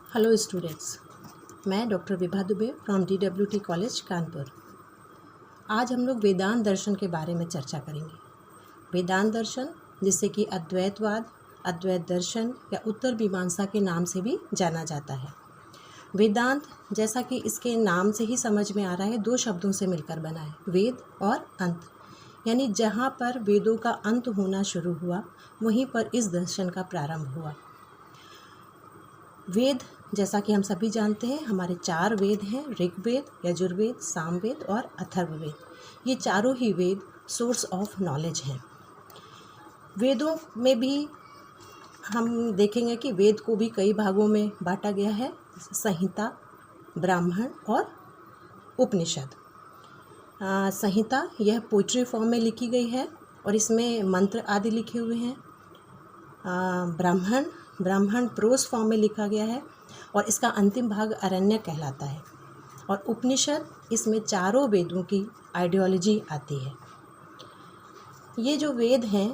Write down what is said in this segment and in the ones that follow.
Hello students, मैं doctor Vibha Dubey from DWT college Kanpur. आज हम लोग वेदांत दर्शन के बारे में चर्चा करेंगे। वेदांत दर्शन, जिसे कि अद्वैतवाद, अद्वैत दर्शन या उत्तर मीमांसा के नाम से भी जाना जाता है। वेदांत, जैसा कि इसके नाम से ही समझ में आ रहा है, दो शब्दों से मिलकर बना है, वेद और अंत। यानी जहाँ पर वेदों का अंत होना शुरू हुआ, वहीं पर इस दर्शन का प्रारंभ हुआ। वेद, जैसा कि हम सभी जानते हैं, हमारे 4 वेद हैं, ऋग्वेद, यजुर्वेद, सामवेद और अथर्ववेद। ये चारों ही वेद सोर्स ऑफ नॉलेज हैं। वेदों में भी हम देखेंगे कि वेद को भी कई भागों में बांटा गया है, संहिता, ब्राह्मण और उपनिषद। संहिता यह पोइट्री फॉर्म में लिखी गई है और इसमें मंत्र आदि लिखे हुए हैं। ब्राह्मण प्रोस फॉर्म में लिखा गया है और इसका अंतिम भाग अरण्यक कहलाता है। और उपनिषद, इसमें चारों वेदों की आइडियोलॉजी आती है। ये जो वेद हैं,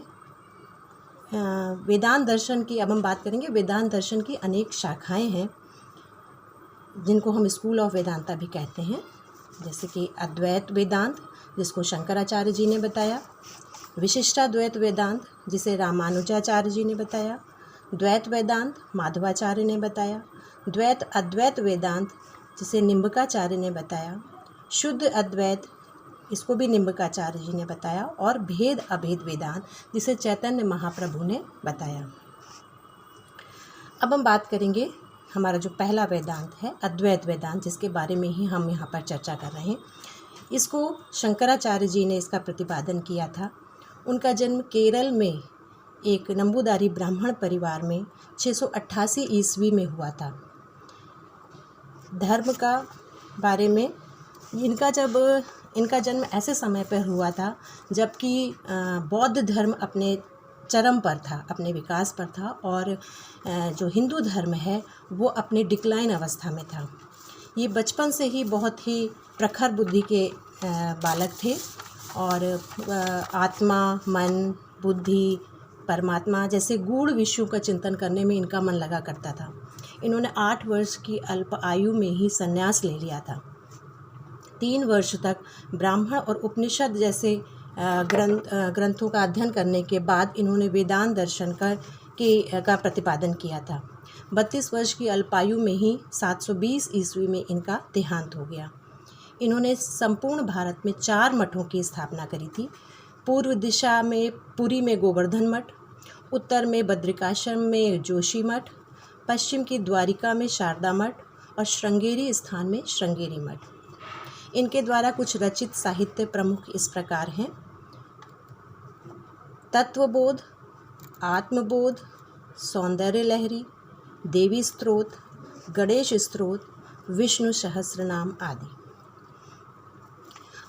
वेदांत दर्शन की अब हम बात करेंगे। वेदांत दर्शन की अनेक शाखाएं हैं, जिनको हम स्कूल ऑफ वेदांता भी कहते हैं। जैसे कि अद्वैत वेदांत, जिसको शंकराचार्य जी ने बताया, विशिष्टाद्वैत वेदांत, जिसे रामानुजाचार्य जी ने बताया, द्वैत वेदांत माधवाचार्य ने बताया, द्वैत अद्वैत वेदांत, जिसे निम्बकाचार्य ने बताया, शुद्ध अद्वैत, इसको भी निम्बकाचार्य जी ने बताया, और भेद अभेद वेदांत, जिसे चैतन्य महाप्रभु ने बताया। अब हम बात करेंगे हमारा जो पहला वेदांत है, अद्वैत वेदांत, जिसके बारे में ही हम यहाँ पर चर्चा कर रहे हैं। इसको शंकराचार्य जी ने इसका प्रतिपादन किया था। उनका जन्म केरल में एक नंबूदारी ब्राह्मण परिवार में 688 ईस्वी में हुआ था। धर्म का बारे में, इनका जन्म ऐसे समय पर हुआ था जबकि बौद्ध धर्म अपने चरम पर था, अपने विकास पर था, और जो हिंदू धर्म है वो अपने डिक्लाइन अवस्था में था। ये बचपन से ही बहुत ही प्रखर बुद्धि के बालक थे और आत्मा, मन, बुद्धि, परमात्मा जैसे गूढ़ विषयों का चिंतन करने में इनका मन लगा करता था। इन्होंने 8 वर्ष की अल्प आयु में ही संन्यास ले लिया था। 3 वर्ष तक ब्राह्मण और उपनिषद जैसे ग्रंथों का अध्ययन करने के बाद इन्होंने वेदांत दर्शन का प्रतिपादन किया था। 32 वर्ष की अल्पायु में ही 720 ईस्वी में इनका देहांत हो गया। इन्होंने संपूर्ण भारत में 4 मठों की स्थापना करी थी। पूर्व दिशा में पुरी में गोवर्धन मठ, उत्तर में बद्रिकाश्रम में जोशी मठ, पश्चिम की द्वारिका में शारदा मठ और श्रृंगेरी स्थान में श्रृंगेरी मठ। इनके द्वारा कुछ रचित साहित्य प्रमुख इस प्रकार हैं: तत्वबोध, आत्मबोध, सौंदर्य लहरी, देवी स्तोत्र, गणेश स्तोत्र, विष्णु सहस्रनाम आदि।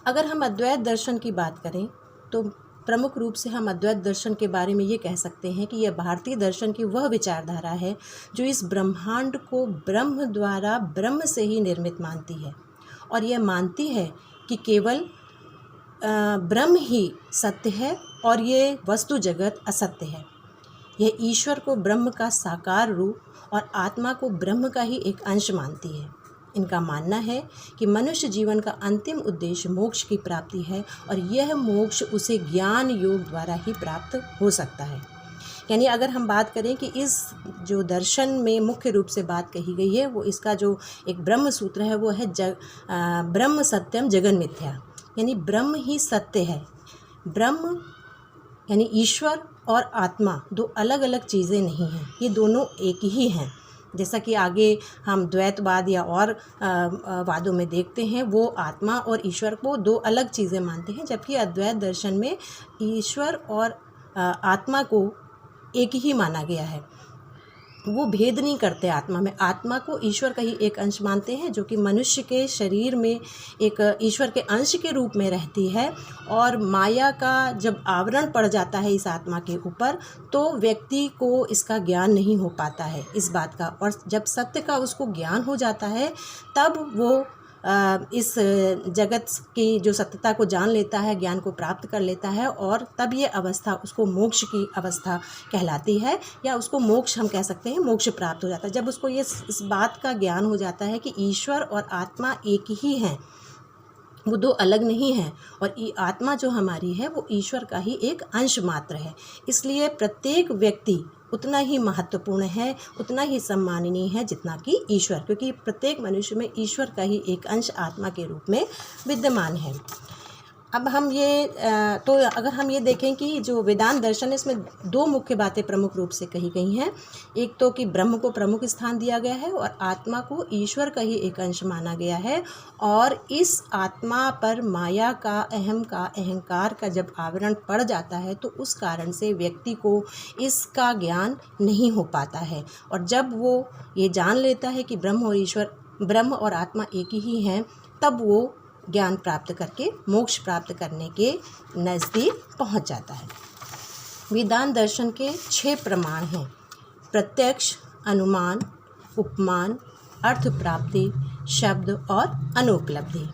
अगर हम अद्वैत दर्शन की बात करें तो प्रमुख रूप से हम अद्वैत दर्शन के बारे में ये कह सकते हैं कि यह भारतीय दर्शन की वह विचारधारा है जो इस ब्रह्मांड को ब्रह्म द्वारा ब्रह्म से ही निर्मित मानती है और यह मानती है कि केवल ब्रह्म ही सत्य है और ये वस्तु जगत असत्य है। यह ईश्वर को ब्रह्म का साकार रूप और आत्मा को ब्रह्म का ही एक अंश मानती है। इनका मानना है कि मनुष्य जीवन का अंतिम उद्देश्य मोक्ष की प्राप्ति है और यह मोक्ष उसे ज्ञान योग द्वारा ही प्राप्त हो सकता है। यानी अगर हम बात करें कि इस जो दर्शन में मुख्य रूप से बात कही गई है, वो इसका जो एक ब्रह्म सूत्र है वो है ब्रह्म सत्यम जगन मिथ्या। यानी ब्रह्म ही सत्य है। ब्रह्म यानी ईश्वर और आत्मा दो अलग अलग चीज़ें नहीं हैं, ये दोनों एक ही हैं। जैसा कि आगे हम द्वैतवाद या और वादों में देखते हैं, वो आत्मा और ईश्वर को दो अलग चीज़ें मानते हैं, जबकि अद्वैत दर्शन में ईश्वर और आत्मा को एक ही माना गया है। वो भेद नहीं करते आत्मा में। आत्मा को ईश्वर का ही एक अंश मानते हैं, जो कि मनुष्य के शरीर में एक ईश्वर के अंश के रूप में रहती है, और माया का जब आवरण पड़ जाता है इस आत्मा के ऊपर तो व्यक्ति को इसका ज्ञान नहीं हो पाता है इस बात का। और जब सत्य का उसको ज्ञान हो जाता है तब वो इस जगत की जो सत्यता को जान लेता है, ज्ञान को प्राप्त कर लेता है, और तब ये अवस्था उसको मोक्ष की अवस्था कहलाती है, या उसको मोक्ष हम कह सकते हैं, मोक्ष प्राप्त हो जाता है। जब उसको ये इस बात का ज्ञान हो जाता है कि ईश्वर और आत्मा एक ही हैं, वो दो अलग नहीं हैं, और आत्मा जो हमारी है वो ईश्वर का ही एक अंश मात्र है। इसलिए प्रत्येक व्यक्ति उतना ही महत्वपूर्ण है, उतना ही सम्माननीय है जितना कि ईश्वर, क्योंकि प्रत्येक मनुष्य में ईश्वर का ही एक अंश आत्मा के रूप में विद्यमान है। अब हम ये तो अगर हम ये देखें कि जो वेदांत दर्शन है, इसमें दो मुख्य बातें प्रमुख रूप से कही गई हैं। एक तो कि ब्रह्म को प्रमुख स्थान दिया गया है और आत्मा को ईश्वर का ही एक अंश माना गया है, और इस आत्मा पर माया का, अहम का, अहंकार का जब आवरण पड़ जाता है तो उस कारण से व्यक्ति को इसका ज्ञान नहीं हो पाता है। और जब वो ये जान लेता है कि ब्रह्म और आत्मा एक ही हैं, तब वो ज्ञान प्राप्त करके मोक्ष प्राप्त करने के नज़दीक पहुंच जाता है। वेदांत दर्शन के 6 प्रमाण हैं: प्रत्यक्ष, अनुमान, उपमान, अर्थ प्राप्ति, शब्द और अनुपलब्धि।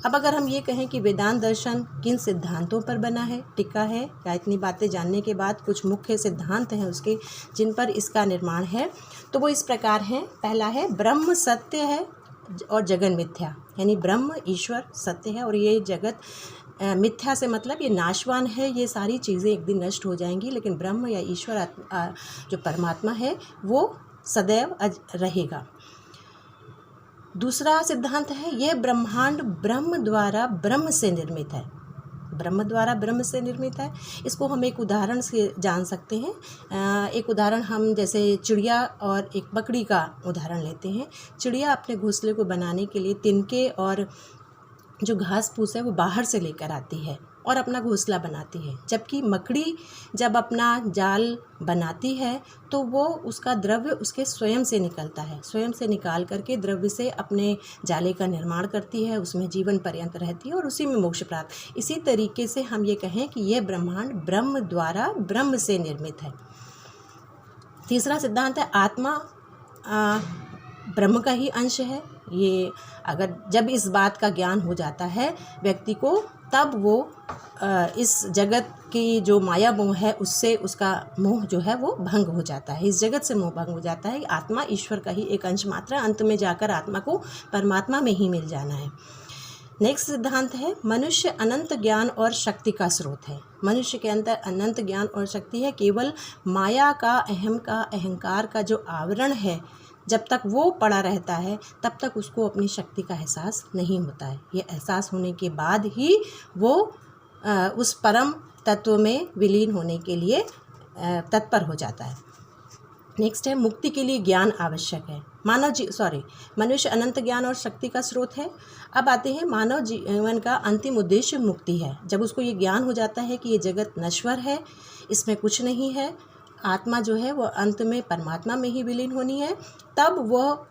अब अगर हम ये कहें कि वेदांत दर्शन किन सिद्धांतों पर बना है, टिका है, या इतनी बातें जानने के बाद कुछ मुख्य सिद्धांत हैं उसके जिन पर इसका निर्माण है, तो वो इस प्रकार हैं। पहला है, ब्रह्म सत्य है और जगत मिथ्या, यानी ब्रह्म ईश्वर सत्य है और ये जगत मिथ्या से मतलब ये नाशवान है, ये सारी चीज़ें एक दिन नष्ट हो जाएंगी, लेकिन ब्रह्म या ईश्वर जो परमात्मा है वो सदैव रहेगा। दूसरा सिद्धांत है, ये ब्रह्मांड ब्रह्म द्वारा ब्रह्म से निर्मित है। ब्रह्म द्वारा ब्रह्म से निर्मित है, इसको हम एक उदाहरण से जान सकते हैं। एक उदाहरण हम जैसे चिड़िया और एक बकरी का उदाहरण लेते हैं। चिड़िया अपने घोंसले को बनाने के लिए तिनके और जो घास फूस है वो बाहर से लेकर आती है और अपना घोंसला बनाती है, जबकि मकड़ी जब अपना जाल बनाती है तो वो उसका द्रव्य उसके स्वयं से निकलता है, स्वयं से निकाल करके द्रव्य से अपने जाले का निर्माण करती है, उसमें जीवन पर्यंत रहती है और उसी में मोक्ष प्राप्त। इसी तरीके से हम ये कहें कि यह ब्रह्मांड ब्रह्म द्वारा ब्रह्म से निर्मित है। तीसरा सिद्धांत है, आत्मा ब्रह्म का ही अंश है। ये अगर जब इस बात का ज्ञान हो जाता है व्यक्ति को, तब वो इस जगत की जो माया मोह है उससे उसका मोह जो है वो भंग हो जाता है, इस जगत से मोह भंग हो जाता है। आत्मा ईश्वर का ही एक अंश मात्र है, अंत में जाकर आत्मा को परमात्मा में ही मिल जाना है। नेक्स्ट सिद्धांत है, मनुष्य अनंत ज्ञान और शक्ति का स्रोत है। मनुष्य के अंदर अनंत ज्ञान और शक्ति है, केवल माया का, अहम का, अहंकार का जो आवरण है, जब तक वो पड़ा रहता है तब तक उसको अपनी शक्ति का एहसास नहीं होता है। ये एहसास होने के बाद ही वो उस परम तत्व में विलीन होने के लिए तत्पर हो जाता है। नेक्स्ट है, मुक्ति के लिए ज्ञान आवश्यक है। मनुष्य अनंत ज्ञान और शक्ति का स्रोत है। अब आते हैं, मानव जीवन का अंतिम उद्देश्य मुक्ति है। जब उसको ये ज्ञान हो जाता है कि ये जगत नश्वर है, इसमें कुछ नहीं है, आत्मा जो है वो अंत में परमात्मा में ही विलीन होनी है, तब वह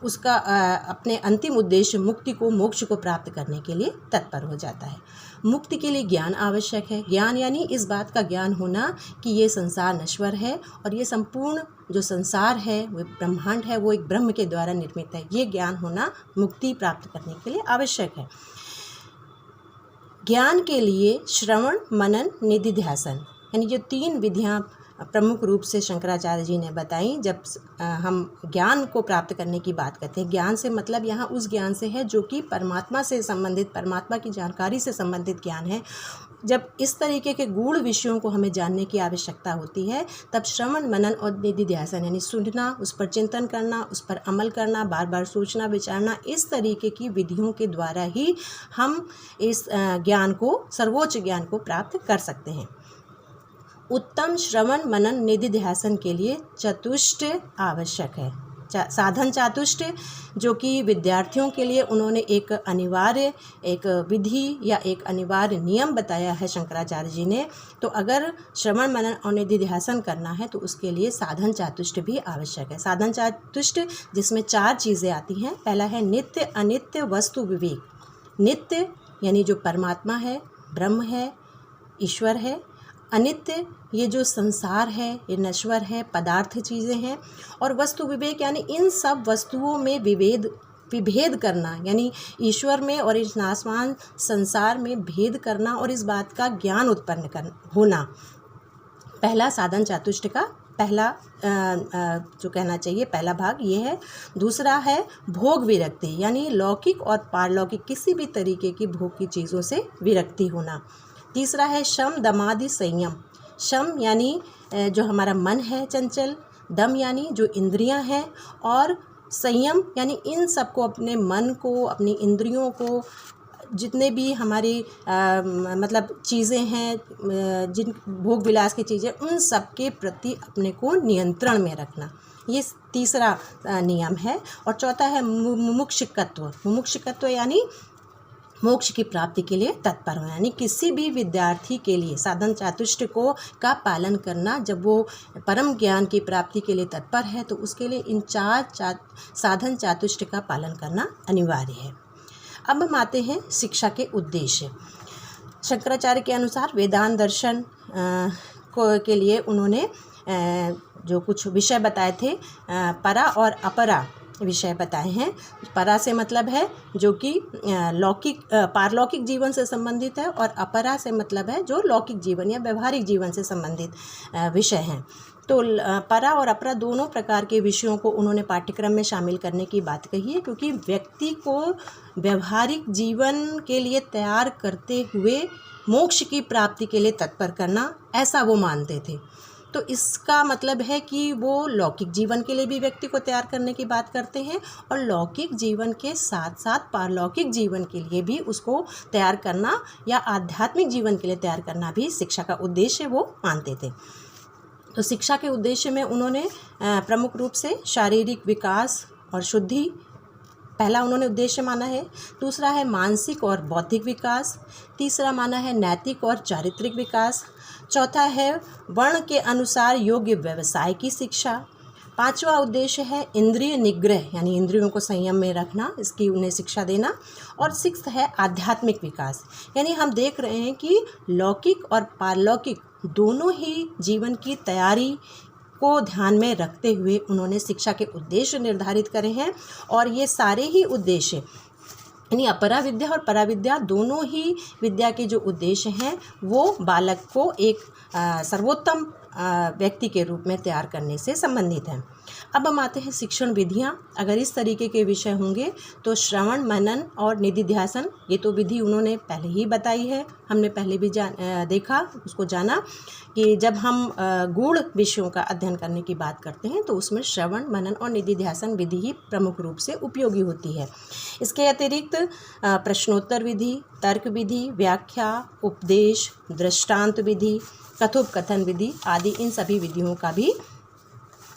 उसका अपने अंतिम उद्देश्य मुक्ति को, मोक्ष को प्राप्त करने के लिए तत्पर हो जाता है। मुक्ति के लिए ज्ञान आवश्यक है। ज्ञान यानी इस बात का ज्ञान होना कि ये संसार नश्वर है और ये संपूर्ण जो संसार है, वो ब्रह्मांड है, वो एक ब्रह्म के द्वारा निर्मित है। ये ज्ञान होना मुक्ति प्राप्त करने के लिए आवश्यक है। ज्ञान के लिए श्रवण, मनन, निधिध्यासन, यानी जो 3 विधियां प्रमुख रूप से शंकराचार्य जी ने बताई। जब हम ज्ञान को प्राप्त करने की बात करते हैं, ज्ञान से मतलब यहाँ उस ज्ञान से है जो कि परमात्मा से संबंधित, परमात्मा की जानकारी से संबंधित ज्ञान है। जब इस तरीके के गूढ़ विषयों को हमें जानने की आवश्यकता होती है, तब श्रवण, मनन और निधिध्यासन यानी सुनना, उस पर चिंतन करना, उस पर अमल करना, बार बार सोचना विचारना, इस तरीके की विधियों के द्वारा ही हम इस ज्ञान को, सर्वोच्च ज्ञान को प्राप्त कर सकते हैं। उत्तम श्रवण, मनन, निधिध्यासन के लिए चतुष्ट आवश्यक है। साधन चातुष्ट, जो कि विद्यार्थियों के लिए उन्होंने एक अनिवार्य एक विधि या एक अनिवार्य नियम बताया है शंकराचार्य जी ने। तो अगर श्रवण, मनन और निधिध्यासन करना है तो उसके लिए साधन चातुष्ट भी आवश्यक है। साधन चातुष्ट जिसमें 4 चीज़ें आती हैं। पहला है नित्य अनित्य वस्तु विवेक। नित्य यानी जो परमात्मा है, ब्रह्म है, ईश्वर है। अनित्य ये जो संसार है, ये नश्वर है, पदार्थ चीज़ें हैं। और वस्तु विवेक यानी इन सब वस्तुओं में विभेद विभेद करना, यानी ईश्वर में और इस नाशवान संसार में भेद करना और इस बात का ज्ञान उत्पन्न होना, पहला साधन चातुष्ट का पहला जो कहना चाहिए पहला भाग ये है। दूसरा है भोग विरक्ति, यानी लौकिक और पारलौकिक किसी भी तरीके की भोग की चीज़ों से विरक्ति होना। तीसरा है शम दमादि संयम। शम यानी जो हमारा मन है चंचल, दम यानी जो इंद्रियां हैं, और संयम यानी इन सबको, अपने मन को, अपनी इंद्रियों को, जितने भी हमारी मतलब चीज़ें हैं, जिन भोग विलास की चीज़ें, उन सब के प्रति अपने को नियंत्रण में रखना, ये तीसरा नियम है। और चौथा है मुमुक्षुकत्व। मुमुक्षुकत्व यानी मोक्ष की प्राप्ति के लिए तत्पर हो, यानी किसी भी विद्यार्थी के लिए साधन चातुष्ट का पालन करना, जब वो परम ज्ञान की प्राप्ति के लिए तत्पर है तो उसके लिए इन चार साधन चातुष्ट का पालन करना अनिवार्य है। अब हम आते हैं शिक्षा के उद्देश्य। शंकराचार्य के अनुसार वेदांत दर्शन के लिए उन्होंने जो कुछ विषय बताए थे, परा और अपरा विषय बताए हैं। परा से मतलब है जो कि लौकिक पारलौकिक जीवन से संबंधित है, और अपरा से मतलब है जो लौकिक जीवन या व्यवहारिक जीवन से संबंधित विषय हैं। तो परा और अपरा दोनों प्रकार के विषयों को उन्होंने पाठ्यक्रम में शामिल करने की बात कही है, क्योंकि व्यक्ति को व्यवहारिक जीवन के लिए तैयार करते हुए मोक्ष की प्राप्ति के लिए तत्पर करना, ऐसा वो मानते थे। तो इसका मतलब है कि वो लौकिक जीवन के लिए भी व्यक्ति को तैयार करने की बात करते हैं, और लौकिक जीवन के साथ साथ पारलौकिक जीवन के लिए भी उसको तैयार करना या आध्यात्मिक जीवन के लिए तैयार करना भी शिक्षा का उद्देश्य वो मानते थे। तो शिक्षा के उद्देश्य में उन्होंने प्रमुख रूप से शारीरिक विकास और शुद्धि पहला उन्होंने उद्देश्य माना है। दूसरा है मानसिक और बौद्धिक विकास। तीसरा माना है नैतिक और चारित्रिक विकास। चौथा है वर्ण के अनुसार योग्य व्यवसाय की शिक्षा। पांचवा उद्देश्य है इंद्रिय निग्रह, यानी इंद्रियों को संयम में रखना, इसकी उन्हें शिक्षा देना। और सिक्स्थ है आध्यात्मिक विकास, यानी हम देख रहे हैं कि लौकिक और पारलौकिक दोनों ही जीवन की तैयारी को ध्यान में रखते हुए उन्होंने शिक्षा के उद्देश्य निर्धारित करे हैं। और ये सारे ही उद्देश्य, यानी अपरा विद्या और परा विद्या, दोनों ही विद्या के जो उद्देश्य हैं वो बालक को एक सर्वोत्तम व्यक्ति के रूप में तैयार करने से संबंधित हैं। अब हम आते हैं शिक्षण विधियाँ। अगर इस तरीके के विषय होंगे तो श्रवण, मनन और निधिध्यासन, ये तो विधि उन्होंने पहले ही बताई है, हमने पहले भी देखा, उसको जाना कि जब हम गूढ़ विषयों का अध्ययन करने की बात करते हैं तो उसमें श्रवण, मनन और निधिध्यासन विधि ही प्रमुख रूप से उपयोगी होती है। इसके अतिरिक्त प्रश्नोत्तर विधि, तर्क विधि, व्याख्या, उपदेश, दृष्टांत विधि, कथोपकथन विधि आदि, इन सभी विधियों का भी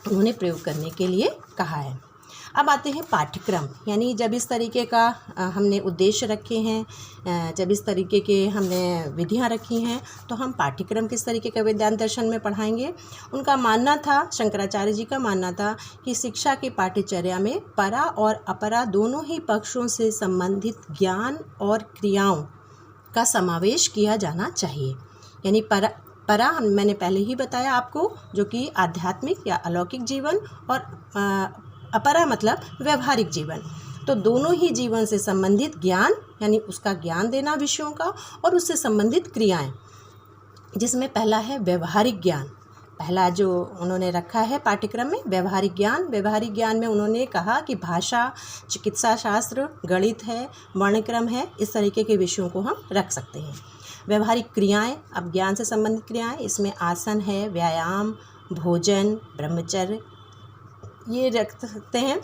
उन्होंने प्रयोग करने के लिए कहा है। अब आते हैं पाठ्यक्रम, यानी जब इस तरीके का हमने उद्देश्य रखे हैं, जब इस तरीके के हमने विधियां रखी हैं, तो हम पाठ्यक्रम किस तरीके का वेदांत दर्शन में पढ़ाएंगे। उनका मानना था, शंकराचार्य जी का मानना था कि शिक्षा की पाठ्यचर्या में परा और अपरा दोनों ही पक्षों से संबंधित ज्ञान और क्रियाओं का समावेश किया जाना चाहिए। यानी परा मैंने पहले ही बताया आपको, जो कि आध्यात्मिक या अलौकिक जीवन, और अपरा मतलब व्यवहारिक जीवन। तो दोनों ही जीवन से संबंधित ज्ञान, यानी उसका ज्ञान देना विषयों का, और उससे संबंधित क्रियाएं, जिसमें पहला है व्यवहारिक ज्ञान। पहला जो उन्होंने रखा है पाठ्यक्रम में व्यवहारिक ज्ञान। व्यवहारिक ज्ञान में उन्होंने कहा कि भाषा, चिकित्सा शास्त्र, गणित है, वर्णक्रम है, इस तरीके के विषयों को हम रख सकते हैं। व्यवहारिक क्रियाएं, अब ज्ञान से संबंधित क्रियाएं, इसमें आसन है, व्यायाम, भोजन, ब्रह्मचर्य, ये रख सकते हैं।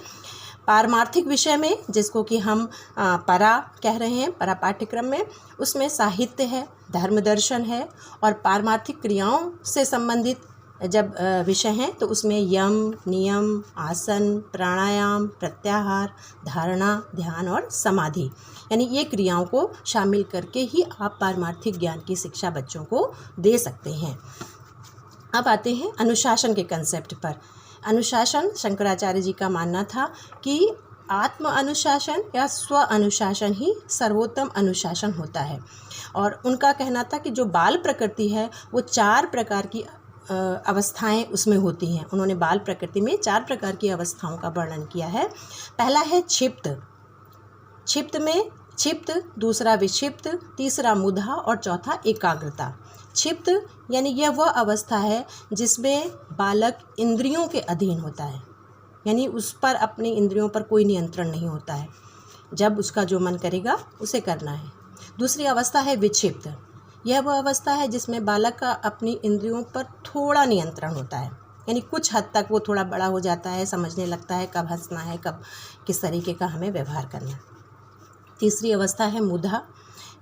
पारमार्थिक विषय में, जिसको कि हम परा कह रहे हैं, परा पाठ्यक्रम में, उसमें साहित्य है, धर्म दर्शन है, और पारमार्थिक क्रियाओं से संबंधित जब विषय हैं तो उसमें यम, नियम, आसन, प्राणायाम, प्रत्याहार, धारणा, ध्यान और समाधि, यानी ये क्रियाओं को शामिल करके ही आप पारमार्थिक ज्ञान की शिक्षा बच्चों को दे सकते हैं। अब आते हैं अनुशासन के कंसेप्ट पर। अनुशासन, शंकराचार्य जी का मानना था कि आत्म अनुशासन या स्व अनुशासन ही सर्वोत्तम अनुशासन होता है। और उनका कहना था कि जो बाल प्रकृति है वो 4 प्रकार की अवस्थाएं उसमें होती हैं। उन्होंने बाल प्रकृति में 4 प्रकार की अवस्थाओं का वर्णन किया है। पहला है क्षिप्त, क्षिप्त, दूसरा विक्षिप्त, तीसरा मुधा और चौथा एकाग्रता। क्षिप्त यानी यह वह अवस्था है जिसमें बालक इंद्रियों के अधीन होता है, यानी उस पर अपनी इंद्रियों पर कोई नियंत्रण नहीं होता है, जब उसका जो मन करेगा उसे करना है। दूसरी अवस्था है विक्षिप्त। यह वह अवस्था है जिसमें बालक का अपनी इंद्रियों पर थोड़ा नियंत्रण होता है, यानी कुछ हद तक वो थोड़ा बड़ा हो जाता है, समझने लगता है कब हंसना है, कब किस तरीके का हमें व्यवहार करना है। तीसरी अवस्था है मुधा,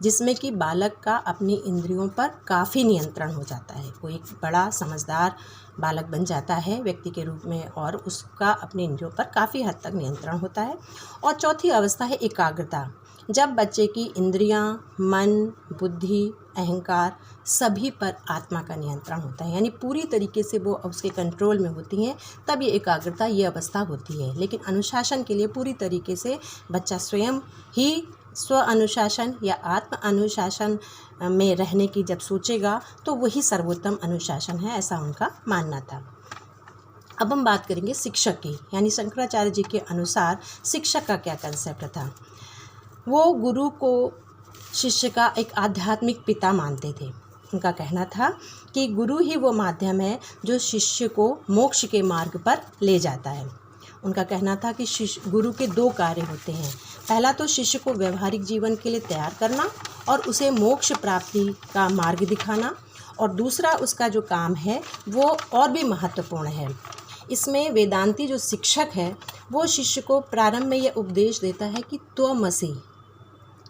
जिसमें कि बालक का अपनी इंद्रियों पर काफ़ी नियंत्रण हो जाता है, वो एक बड़ा समझदार बालक बन जाता है व्यक्ति के रूप में और उसका अपनी इंद्रियों पर काफ़ी हद तक नियंत्रण होता है। और चौथी अवस्था है एकाग्रता, जब बच्चे की इंद्रियां, मन, बुद्धि, अहंकार सभी पर आत्मा का नियंत्रण होता है, यानी पूरी तरीके से वो उसके कंट्रोल में होती हैं, तब ये एकाग्रता, ये अवस्था होती है। लेकिन अनुशासन के लिए पूरी तरीके से बच्चा स्वयं ही स्व अनुशासन या आत्म अनुशासन में रहने की जब सोचेगा तो वही सर्वोत्तम अनुशासन है, ऐसा उनका मानना था। अब हम बात करेंगे शिक्षक की, यानी शंकराचार्य जी के अनुसार शिक्षक का क्या कंसेप्ट था। वो गुरु को शिष्य का एक आध्यात्मिक पिता मानते थे। उनका कहना था कि गुरु ही वो माध्यम है जो शिष्य को मोक्ष के मार्ग पर ले जाता है। उनका कहना था कि गुरु के दो कार्य होते हैं, पहला तो शिष्य को व्यवहारिक जीवन के लिए तैयार करना और उसे मोक्ष प्राप्ति का मार्ग दिखाना, और दूसरा उसका जो काम है वो और भी महत्वपूर्ण है। इसमें वेदांती जो शिक्षक है वो शिष्य को प्रारंभ में यह उपदेश देता है कि त्वमसि,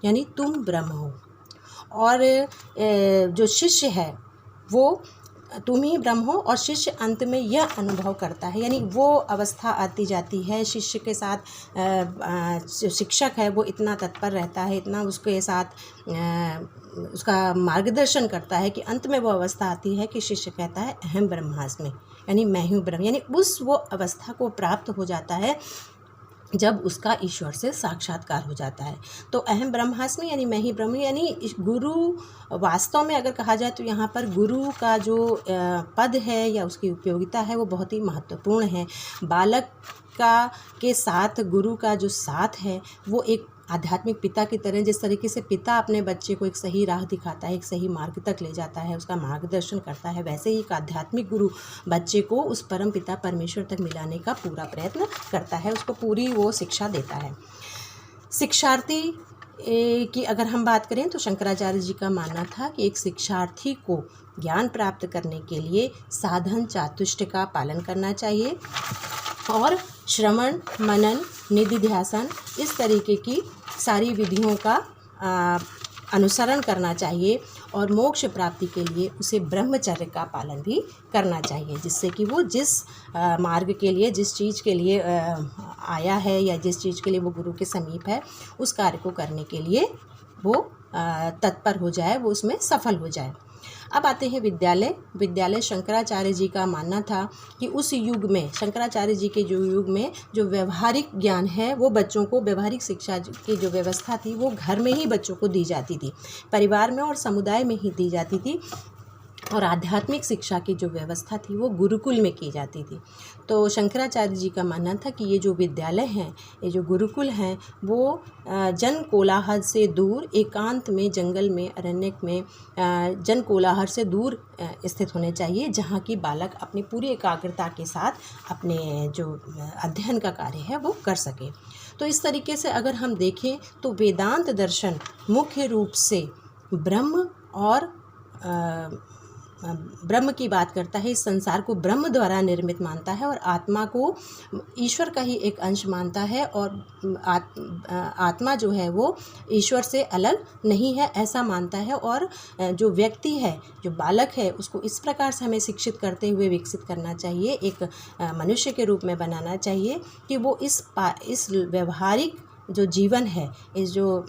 यानी तुम ब्रह्म हो, और जो शिष्य है वो तुम ही ब्रह्म हो, और शिष्य अंत में यह अनुभव करता है, यानी वो अवस्था आती जाती है शिष्य के साथ। जो शिक्षक है वो इतना तत्पर रहता है, इतना उसके साथ उसका मार्गदर्शन करता है कि अंत में वो अवस्था आती है कि शिष्य कहता है अहम ब्रह्मास्मि, यानी मैं हूँ ब्रह्म, यानी उस वो अवस्था को प्राप्त हो जाता है जब उसका ईश्वर से साक्षात्कार हो जाता है। तो अहम ब्रह्मास्मि यानी मैं ही ब्रह्म, यानी गुरु वास्तव में अगर कहा जाए तो यहाँ पर गुरु का जो पद है या उसकी उपयोगिता है वो बहुत ही महत्वपूर्ण है। बालक के साथ गुरु का जो साथ है वो एक आध्यात्मिक पिता की तरह, जिस तरीके से पिता अपने बच्चे को एक सही राह दिखाता है, एक सही मार्ग तक ले जाता है, उसका मार्गदर्शन करता है, वैसे ही एक आध्यात्मिक गुरु बच्चे को उस परम पिता परमेश्वर तक मिलाने का पूरा प्रयत्न करता है, उसको पूरी वो शिक्षा देता है। शिक्षार्थी की अगर हम बात करें तो शंकराचार्य जी का मानना था कि एक शिक्षार्थी को ज्ञान प्राप्त करने के लिए साधन चातुष्ट का पालन करना चाहिए और श्रवण, मनन, निधिध्यासन इस तरीके की सारी विधियों का अनुसरण करना चाहिए, और मोक्ष प्राप्ति के लिए उसे ब्रह्मचर्य का पालन भी करना चाहिए, जिससे कि वो जिस मार्ग के लिए, जिस चीज़ के लिए आया है या जिस चीज़ के लिए वो गुरु के समीप है उस कार्य को करने के लिए वो तत्पर हो जाए, वो उसमें सफल हो जाए। अब आते हैं विद्यालय। शंकराचार्य जी का मानना था कि उस युग में, शंकराचार्य जी के जो युग में जो व्यवहारिक ज्ञान है वो बच्चों को, व्यवहारिक शिक्षा की जो व्यवस्था थी वो घर में ही बच्चों को दी जाती थी, परिवार में और समुदाय में ही दी जाती थी, और आध्यात्मिक शिक्षा की जो व्यवस्था थी वो गुरुकुल में की जाती थी। तो शंकराचार्य जी का मानना था कि ये जो विद्यालय हैं, ये जो गुरुकुल हैं, वो जन कोलाहल से दूर, एकांत में, जंगल में, अरण्यक में जन कोलाहल से दूर स्थित होने चाहिए, जहाँ की बालक अपनी पूरी एकाग्रता के साथ अपने जो अध्ययन का कार्य है वो कर सके। तो इस तरीके से अगर हम देखें तो वेदांत दर्शन मुख्य रूप से ब्रह्म और ब्रह्म की बात करता है, इस संसार को ब्रह्म द्वारा निर्मित मानता है और आत्मा को ईश्वर का ही एक अंश मानता है, और आत्मा जो है वो ईश्वर से अलग नहीं है ऐसा मानता है। और जो व्यक्ति है, जो बालक है, उसको इस प्रकार से हमें शिक्षित करते हुए विकसित करना चाहिए, एक मनुष्य के रूप में बनाना चाहिए कि वो इस व्यवहारिक जो जीवन है, इस जो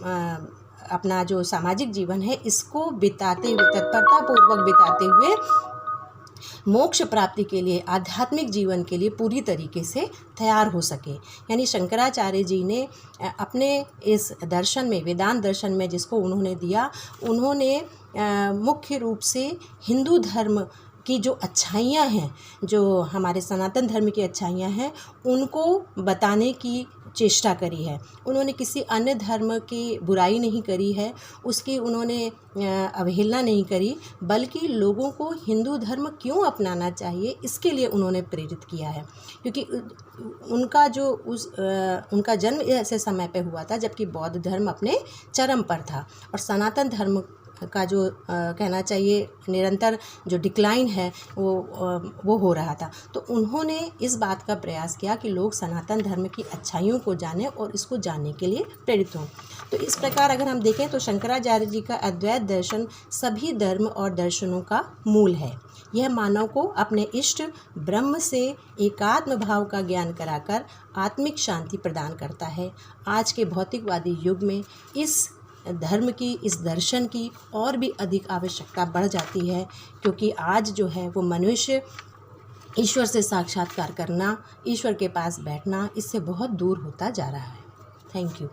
अपना जो सामाजिक जीवन है, इसको बिताते हुए, तत्परतापूर्वक बिताते हुए मोक्ष प्राप्ति के लिए, आध्यात्मिक जीवन के लिए पूरी तरीके से तैयार हो सके। यानी शंकराचार्य जी ने अपने इस दर्शन में, वेदांत दर्शन में जिसको उन्होंने दिया, उन्होंने मुख्य रूप से हिंदू धर्म की जो अच्छाइयाँ हैं, जो हमारे सनातन धर्म की अच्छाइयाँ हैं, उनको बताने की चेष्टा करी है। उन्होंने किसी अन्य धर्म की बुराई नहीं करी है, उसकी उन्होंने अवहेलना नहीं करी, बल्कि लोगों को हिंदू धर्म क्यों अपनाना चाहिए इसके लिए उन्होंने प्रेरित किया है। क्योंकि उनका जन्म ऐसे समय पे हुआ था जबकि बौद्ध धर्म अपने चरम पर था और सनातन धर्म का जो कहना चाहिए निरंतर जो डिक्लाइन है वो हो रहा था। तो उन्होंने इस बात का प्रयास किया कि लोग सनातन धर्म की अच्छाइयों को जानें और इसको जानने के लिए प्रेरित हों। तो इस प्रकार अगर हम देखें तो शंकराचार्य जी का अद्वैत दर्शन सभी धर्म और दर्शनों का मूल है। यह मानव को अपने इष्ट ब्रह्म से एकात्म भाव का ज्ञान कराकर आत्मिक शांति प्रदान करता है। आज के भौतिकवादी युग में इस धर्म की, इस दर्शन की और भी अधिक आवश्यकता बढ़ जाती है, क्योंकि आज जो है वो मनुष्य ईश्वर से साक्षात्कार करना, ईश्वर के पास बैठना, इससे बहुत दूर होता जा रहा है। Thank you.